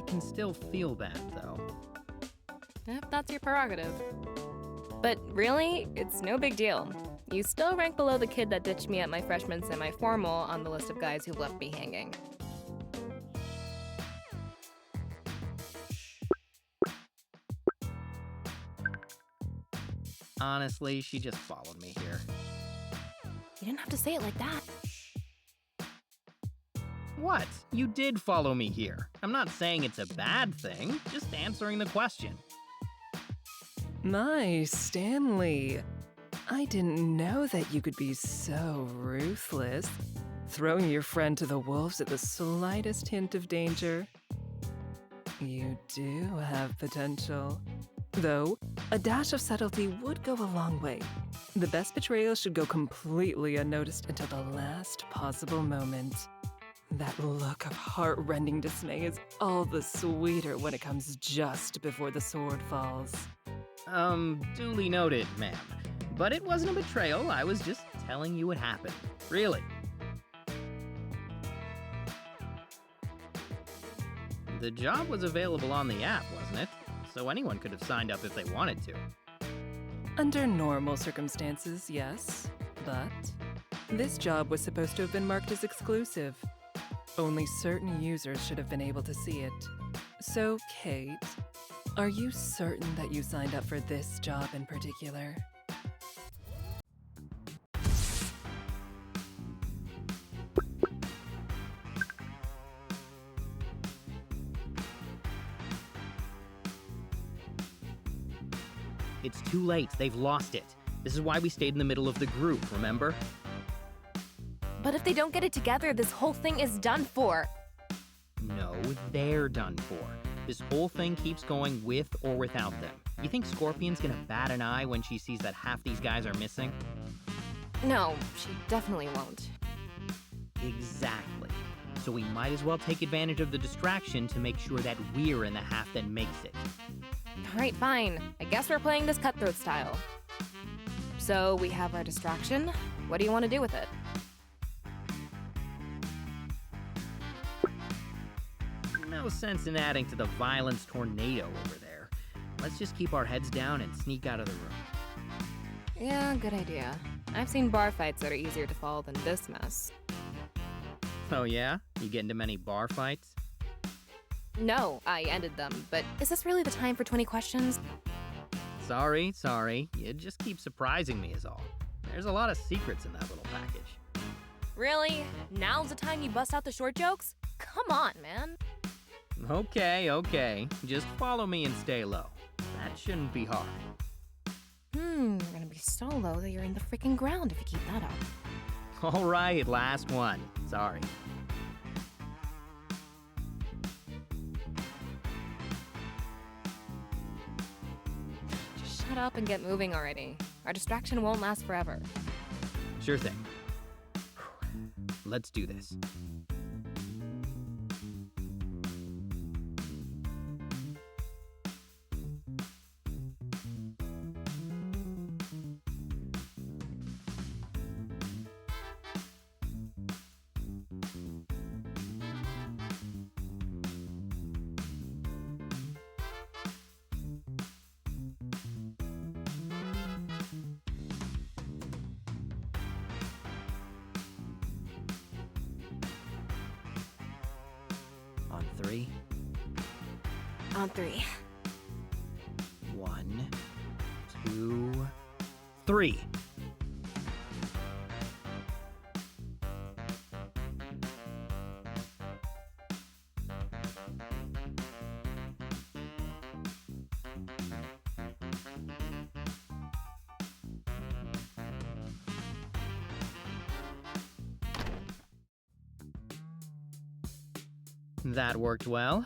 can still feel bad, though. If that's your prerogative. But really, it's no big deal. You still rank below the kid that ditched me at my freshman semi-formal on the list of guys who left me hanging. Honestly, she just followed me here. You didn't have to say it like that. What? You did follow me here. I'm not saying it's a bad thing, just answering the question. My Stanley, I didn't know that you could be so ruthless, throwing your friend to the wolves at the slightest hint of danger. You do have potential. Though, a dash of subtlety would go a long way. The best betrayal should go completely unnoticed until the last possible moment. That look of heart-rending dismay is all the sweeter when it comes just before the sword falls. Duly noted, ma'am. But it wasn't a betrayal, I was just telling you what happened. Really. The job was available on the app, wasn't it? So anyone could have signed up if they wanted to. Under normal circumstances, yes. But this job was supposed to have been marked as exclusive. Only certain users should have been able to see it. So, Kate, are you certain that you signed up for this job in particular? It's too late, they've lost it. This is why we stayed in the middle of the group, remember? But if they don't get it together, this whole thing is done for. No, they're done for. This whole thing keeps going with or without them. You think Scorpion's gonna bat an eye when she sees that half these guys are missing? No, she definitely won't. Exactly. So we might as well take advantage of the distraction to make sure that we're in the half that makes it. Alright, fine. I guess we're playing this cutthroat style. So we have our distraction. What do you want to do with it? No sense in adding to the violence tornado over there. Let's just keep our heads down and sneak out of the room. Yeah, good idea. I've seen bar fights that are easier to follow than this mess. Oh yeah? You get into many bar fights? No, I ended them, but is this really the time for 20 questions? Sorry. You just keep surprising me is all. There's a lot of secrets in that little package. Really? Now's the time you bust out the short jokes? Come on, man. Okay. Just follow me and stay low. That shouldn't be hard. You're gonna be so low that you're in the freaking ground if you keep that up. All right, last one. Sorry. Just shut up and get moving already. Our distraction won't last forever. Sure thing. Let's do this. On three. On three. 1, 2, 3. That worked well.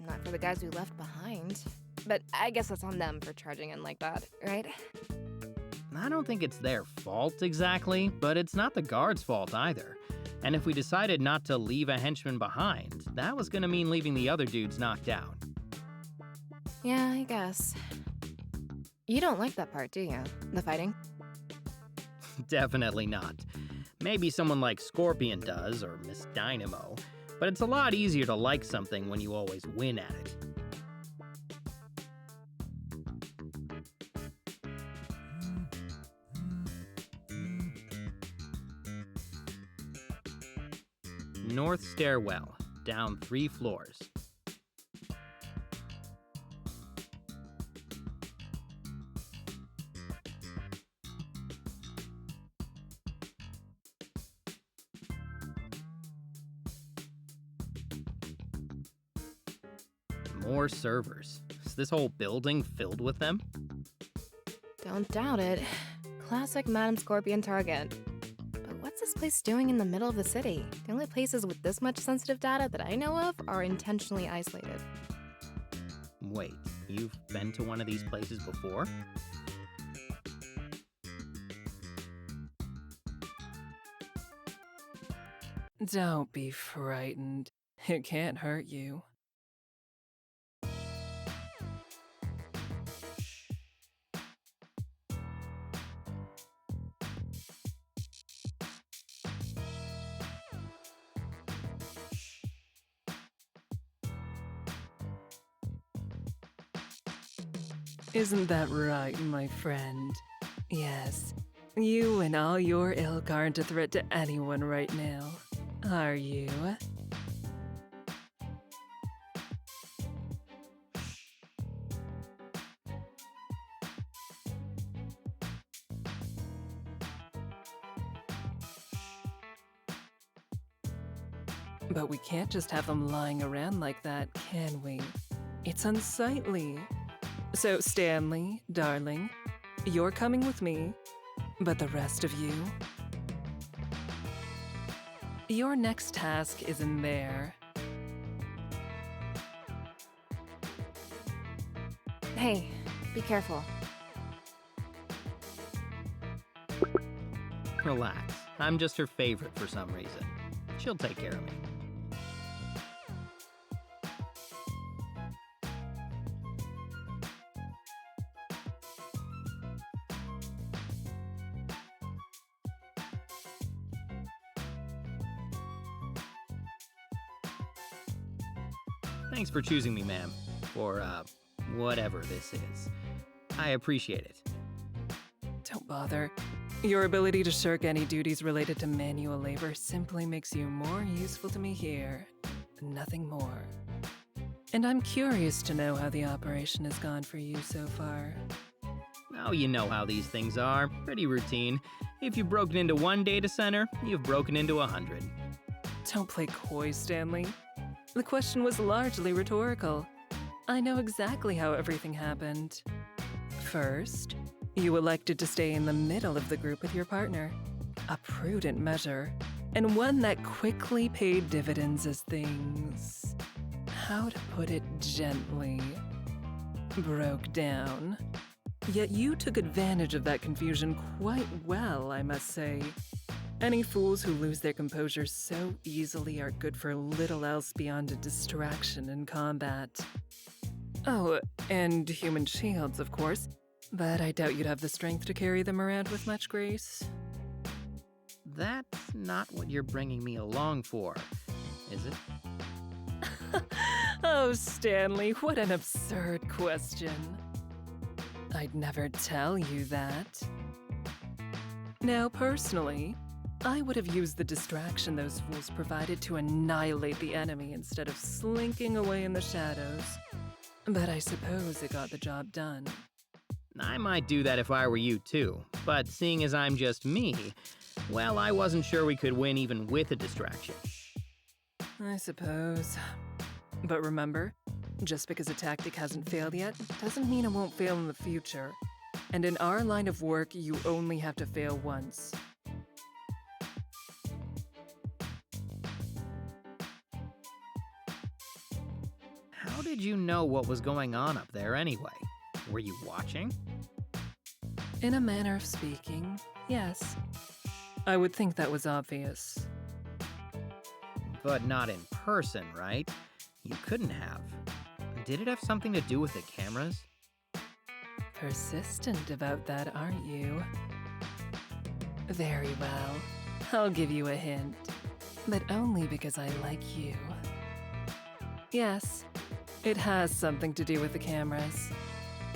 Not for the guys we left behind. But I guess that's on them for charging in like that, right? I don't think it's their fault exactly, but it's not the guards' fault either. And if we decided not to leave a henchman behind, that was gonna mean leaving the other dudes knocked down. Yeah, I guess. You don't like that part, do you? The fighting? Definitely not. Maybe someone like Scorpion does, or Miss Dynamo. but it's a lot easier to like something when you always win at it. North stairwell, down 3 floors. More servers. Is this whole building filled with them? Don't doubt it. Classic Madam Scorpion target. But what's this place doing in the middle of the city? The only places with this much sensitive data that I know of are intentionally isolated. Wait, you've been to one of these places before? Don't be frightened. It can't hurt you. Isn't that right, my friend? Yes, you and all your ilk aren't a threat to anyone right now, are you? But we can't just have them lying around like that, can we? It's unsightly. So, Stanley, darling, you're coming with me, but the rest of you? Your next task is in there. Hey, be careful. Relax. I'm just her favorite for some reason. She'll take care of me. Thanks for choosing me, ma'am. Or, whatever this is. I appreciate it. Don't bother. Your ability to shirk any duties related to manual labor simply makes you more useful to me here. Nothing more. And I'm curious to know how the operation has gone for you so far. Oh, you know how these things are. Pretty routine. If you've broken into one data center, you've broken into 100. Don't play coy, Stanley. The question was largely rhetorical. I know exactly how everything happened. First, you elected to stay in the middle of the group with your partner. A prudent measure, and one that quickly paid dividends as things, how to put it gently, broke down. Yet you took advantage of that confusion quite well, I must say. Any fools who lose their composure so easily are good for little else beyond a distraction in combat. Oh, and human shields, of course, but I doubt you'd have the strength to carry them around with much grace. That's not what you're bringing me along for, is it? Oh, Stanley, what an absurd question. I'd never tell you that. Now, personally, I would have used the distraction those fools provided to annihilate the enemy instead of slinking away in the shadows. But I suppose it got the job done. I might do that if I were you too, but seeing as I'm just me, well, I wasn't sure we could win even with a distraction. I suppose. But remember, just because a tactic hasn't failed yet, doesn't mean it won't fail in the future. And in our line of work, you only have to fail once. How did you know what was going on up there anyway? Were you watching? In a manner of speaking, yes. I would think that was obvious. But not in person, right? You couldn't have. Did it have something to do with the cameras? Persistent about that, aren't you? Very well. I'll give you a hint. but only because I like you. Yes, it has something to do with the cameras,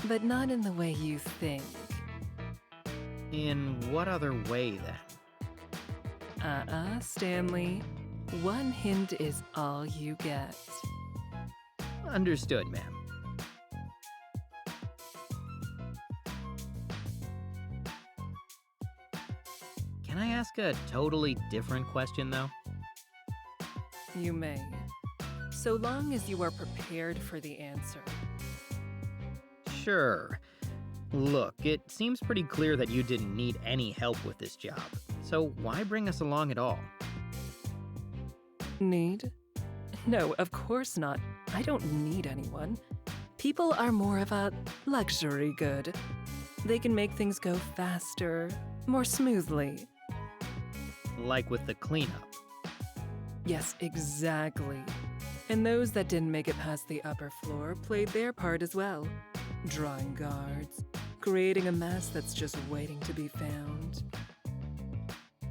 but not in the way you think. In what other way, then? Stanley. One hint is all you get. Understood, ma'am. Can I ask a totally different question, though? You may, so long as you are prepared for the answer. Sure. Look, it seems pretty clear that you didn't need any help with this job, so why bring us along at all? Need? No, of course not. I don't need anyone. People are more of a luxury good. They can make things go faster, more smoothly. Like with the cleanup. Yes, exactly. And those that didn't make it past the upper floor played their part as well. Drawing guards, creating a mess that's just waiting to be found.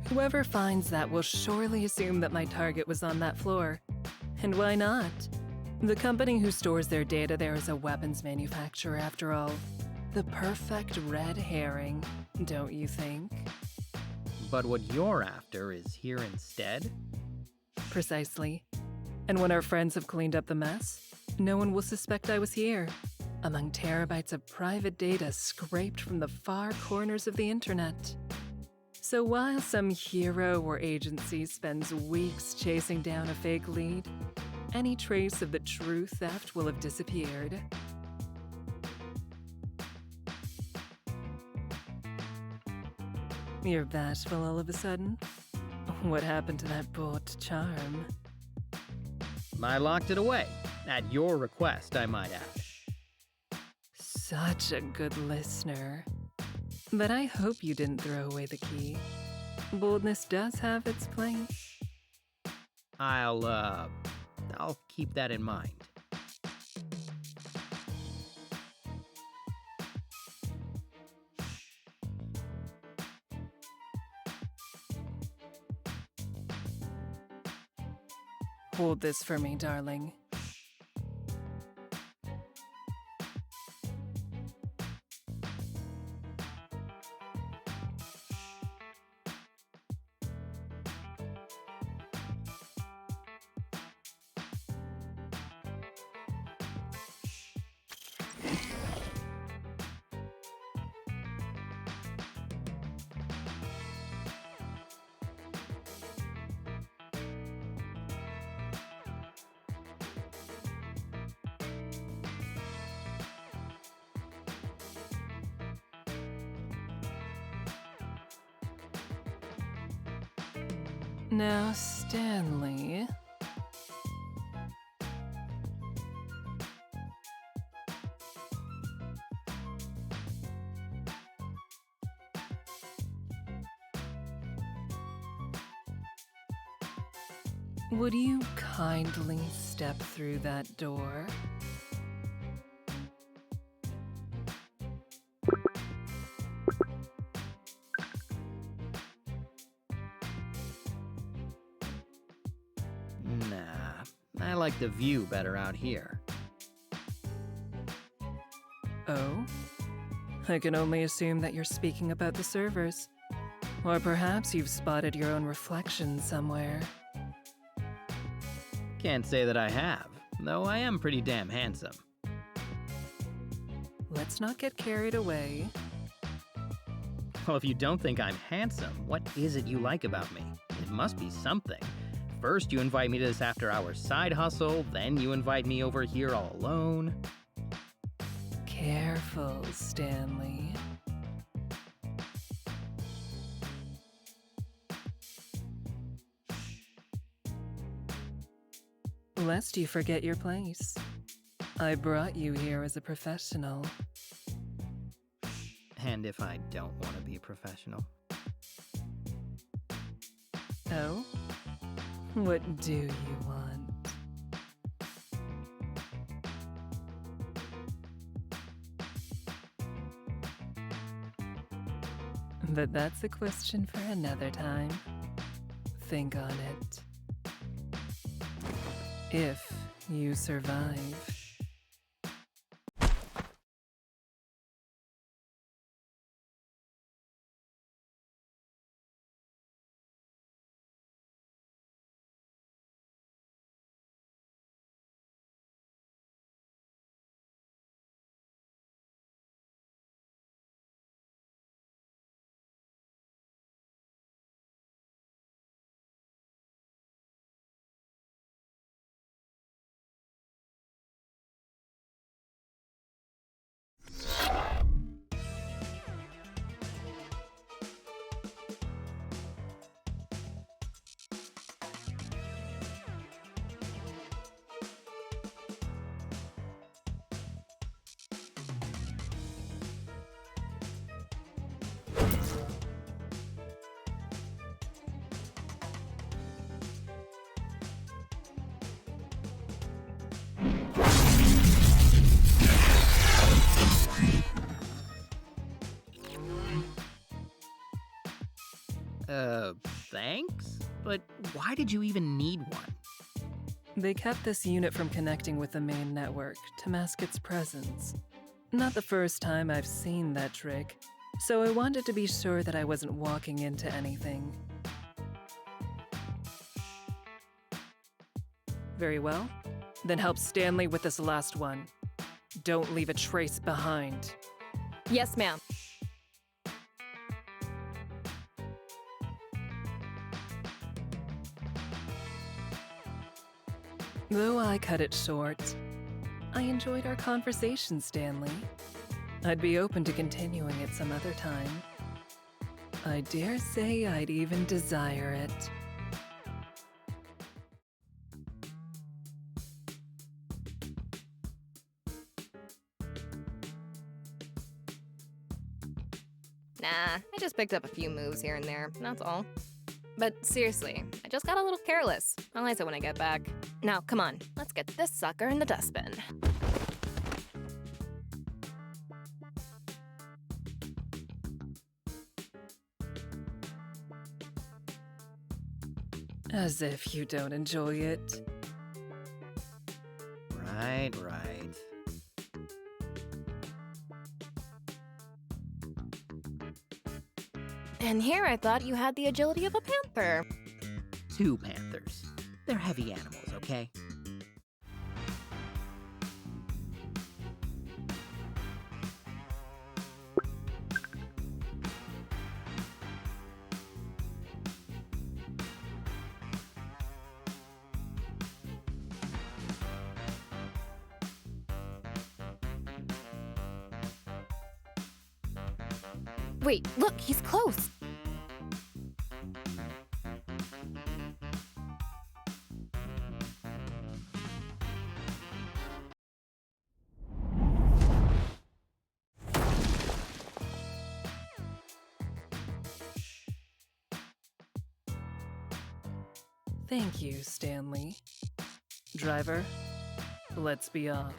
Whoever finds that will surely assume that my target was on that floor. And why not? The company who stores their data there is a weapons manufacturer after all. The perfect red herring, don't you think? But what you're after is here instead? Precisely. And when our friends have cleaned up the mess, no one will suspect I was here, among terabytes of private data scraped from the far corners of the internet. So while some hero or agency spends weeks chasing down a fake lead, any trace of the true theft will have disappeared. You're bashful all of a sudden? What happened to that bold charm? I locked it away. At your request, I might add. Such a good listener. But I hope you didn't throw away the key. Boldness does have its place. I'll keep that in mind. Hold this for me, darling. Now, Stanley. Would you kindly step through that door? Nah, I like the view better out here. Oh? I can only assume that you're speaking about the servers. Or perhaps you've spotted your own reflection somewhere. Can't say that I have, though I am pretty damn handsome. Let's not get carried away. Well, if you don't think I'm handsome, what is it you like about me? It must be something. First you invite me to this after-hours side hustle, then you invite me over here all alone. Careful, Stanley. Lest you forget your place. I brought you here as a professional. And if I don't want to be a professional? Oh? What do you want? But that's a question for another time. Think on it. If you survive. Thanks? But why did you even need one? They kept this unit from connecting with the main network to mask its presence. Not the first time I've seen that trick, so I wanted to be sure that I wasn't walking into anything. Very well. Then help Stanley with this last one. Don't leave a trace behind. Yes, ma'am. Though I cut it short, I enjoyed our conversation, Stanley. I'd be open to continuing it some other time. I dare say I'd even desire it. Nah, I just picked up a few moves here and there, that's all. But seriously, I just got a little careless. I'll ice it when I get back. Now, come on, let's get this sucker in the dustbin. As if you don't enjoy it. Right. And here I thought you had the agility of a panther. 2 panthers. They're heavy animals, okay? Wait, look, he's close. Thank you, Stanley. Driver, let's be off.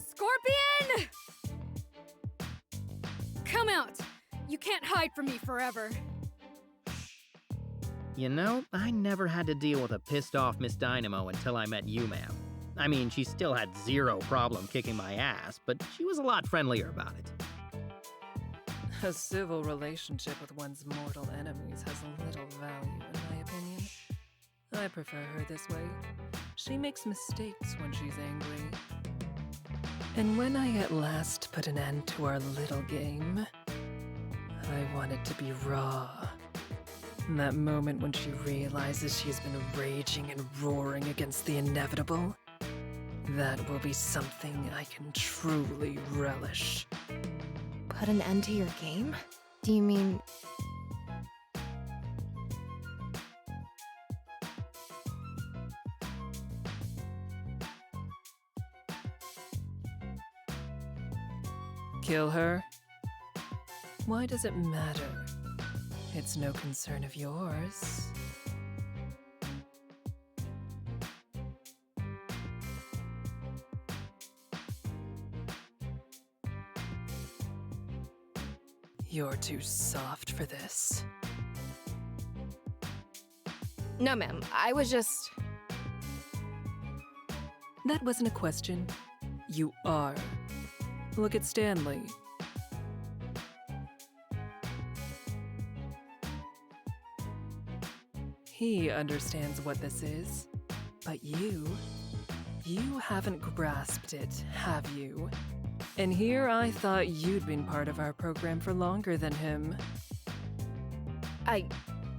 Scorpion! Come out! You can't hide from me forever. You know, I never had to deal with a pissed-off Miss Dynamo until I met you, ma'am. I mean, she still had 0 problem kicking my ass, but she was a lot friendlier about it. A civil relationship with one's mortal enemies has little value, in my opinion. I prefer her this way. She makes mistakes when she's angry. And when I at last put an end to our little game, I want it to be raw. That moment when she realizes she's been raging and roaring against the inevitable, that will be something I can truly relish. Put an end to your game? Do you mean... Kill her? Why does it matter? It's no concern of yours. You're too soft for this. No, ma'am. I was just. That wasn't a question. You are. Look at Stanley. He understands what this is. But you haven't grasped it, have you? And here I thought you'd been part of our program for longer than him.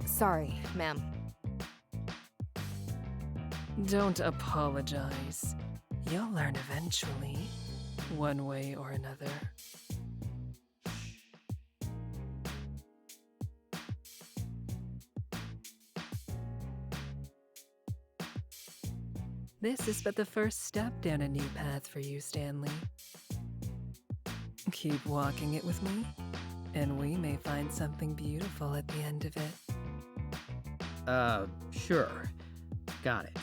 Sorry, ma'am. Don't apologize. You'll learn eventually, one way or another. This is but the first step down a new path for you, Stanley. Keep walking it with me, and we may find something beautiful at the end of it. Sure. Got it.